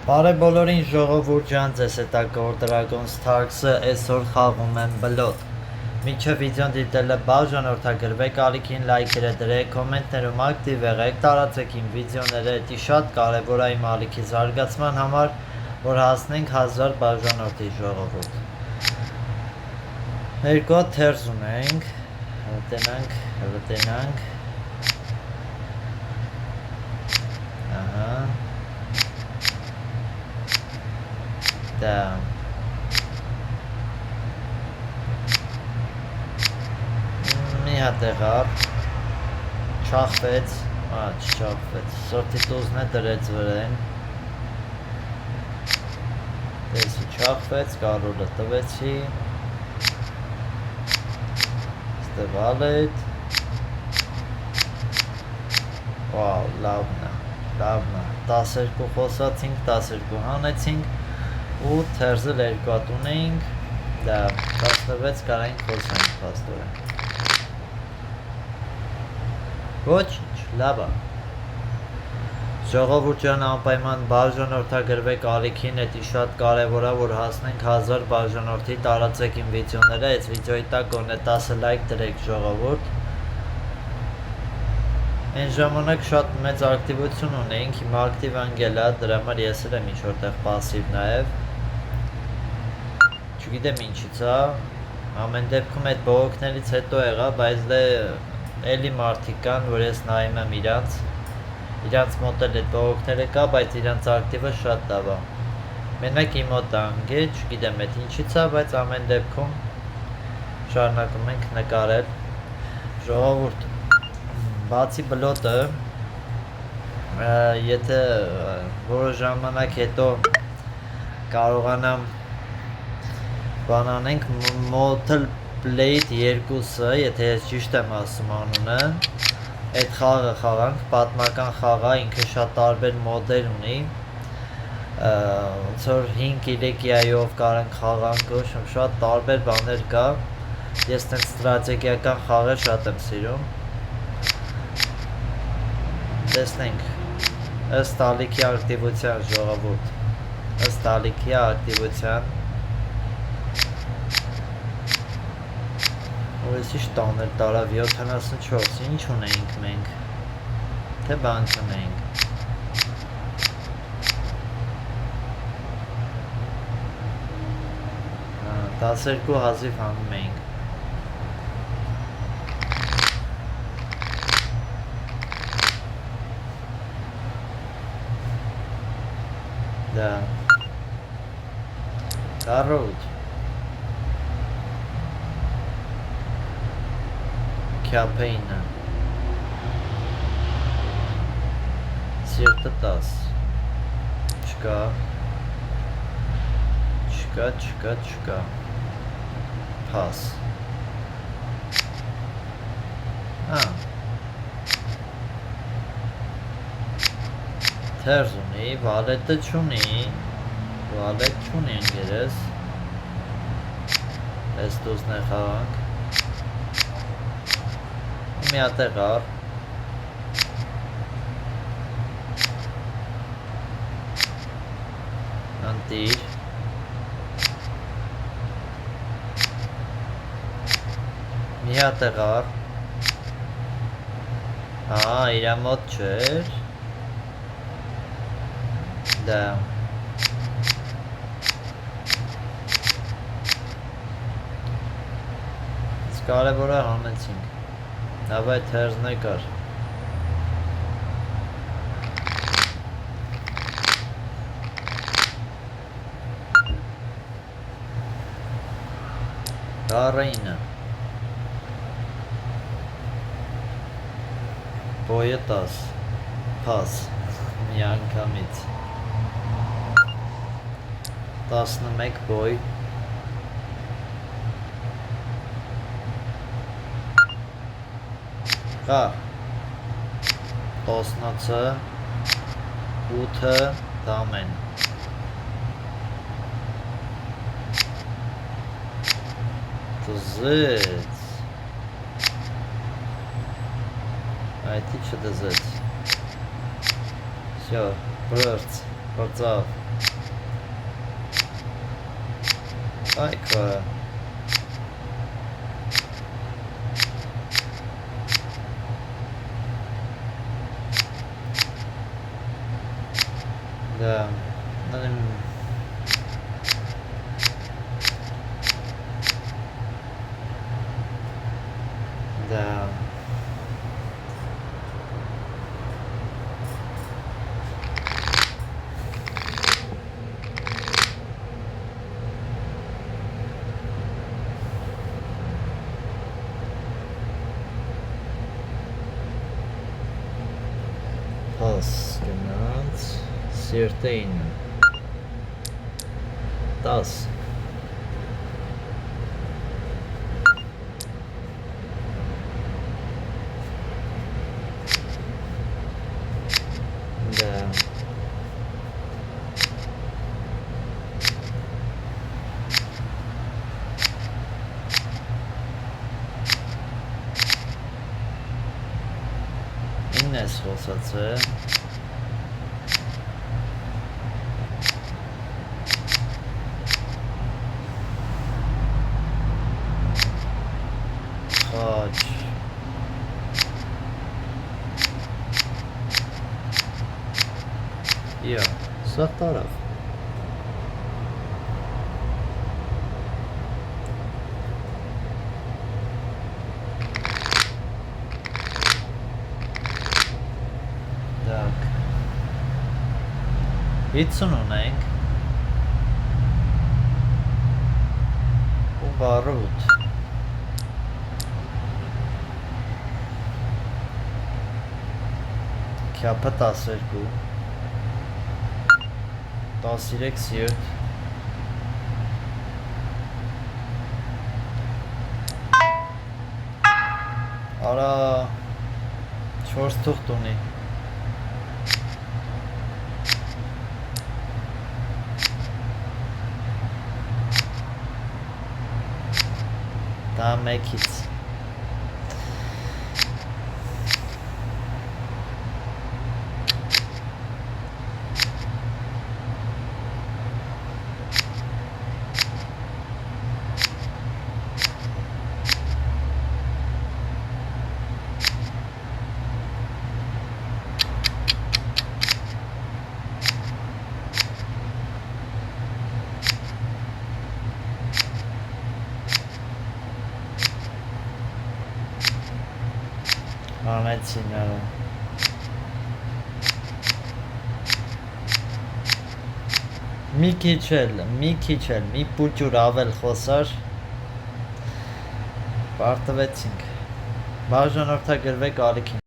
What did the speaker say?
Բարև բոլորին ժողովուրդ ջան, ձեզ հետ է Gold Dragon Stars-ը, այսօր խաղում եմ բլոտ։ Մինչև վիդեոն դիտելը բաժանորդագրվեք, ալիքին լայքերը դրեք, կոմենտներում ակտիվ եղեք, տարածեք իմ վիդեոները, դա շատ կարևոր է իմ ալիքի զարգացման համար, որ հասնենք 1000 բաժանորդի ժողովուրդ։ Երկու հատ թերզ ունենք, վտենանք, ահա դա մի հատ եղավ, չախվեց, չչախվեց, սորտիտուզն է դրեց վրեն, տեսի չախվեց, կարոլը տվեցի, ստև ալետ, վավ, լավն է, 12 խոսացինք, 12 հանեցինք, ու թերզը երկու հատ ունեինք, դա 16 կարայինք խոսանք պաստորեն։ Ոչինչ, լավ է։ Ժողովուրդ ջան, անպայման բաժանորդագրվեք ալիքին, դա շատ կարևոր է, որ հասնենք 1000 բաժանորդի, տարածեք իմ վիդեոները, այս վիդեոյի տակ գոնե 10 լայք դրեք ժողովուրդ։ Այն ժամանակ շատ մեծ ակտիվություն ունեինք, հիմա ակտիվ անգել է, դրա համար ես էլ եմ ինչ-որտեղ պասիվ նաև։ Չգիտեմ ինչից է, ամեն դեպքում այդ բողոքներից հետո եղա, բայց դե էլի մարդիկ կան, որ ես նայում եմ իրանց մոտ էլ այդ բողոքները կա, բայց իրանց ակտիվը շատ լավ է։ Մենակ իմ մոտ անգե, չգիտեմ այդ ինչից է, բայց ամեն դեպքում շարունակում ենք նկարել։ Ժողովուրդ, բացի բլոտը, եթե որոշ ժամանակ հետո կարողանամ բանանենք Mortal Blade 2-ը, եթե ես ճիշտ եմ ասում անունը, այդ խաղը խաղանք, պատմական խաղ է, ինքը շատ տարբեր մոդեր ունի, ոնց որ 5 իլեկիայով կարանք խաղանք, շատ տարբեր բաներ կա, ես տենց ստրատեգիական խաղեր շատ եմ սիրում։ Տեսնենք, ըստ ալիքի ակտիվության ժողովուրդ, ըստ ալիքի ակտիվության, Ուրես իշ տաներ տարավ 74, ինչ ունեինք մենք, թե բան չունեինք։ 12 հազիվ հանում էինք։ Да. Короче. Campaign. Սիրտը 10 չկա pass թերզ ունի, վալետը չունի ընգերես ես դուզն է խաղանք մի ատեղար անտիր մի ատեղար իրա մոտ չեր դա կարևոր է հանեցինք Давай թերզնե կար Կարինը Բոյը 10 Պաս մի անգամից 11 բոյ Կա 10-ը 8-ը դամեն Դզեց Այդի չդզեց Всё, բրրց Գործավ։ Այքա։ Да, надо... Да. Pas genannt. Sirtein. Das. Да. Իննես խոսած է։ Խաչ։ Յա, սա տարավ։ Так. 50 ունենք։ Ու բառը 8։ Քյապը 12։ 13 սիրտ։ Արա 4 թուղթ ունի։ Դա մեկից։ Անեցին արա։ Մի քիչ էլ, մի պուճուր ավել խոսար, պարտվեցինք, բաժանորդագրվեք ալիքին։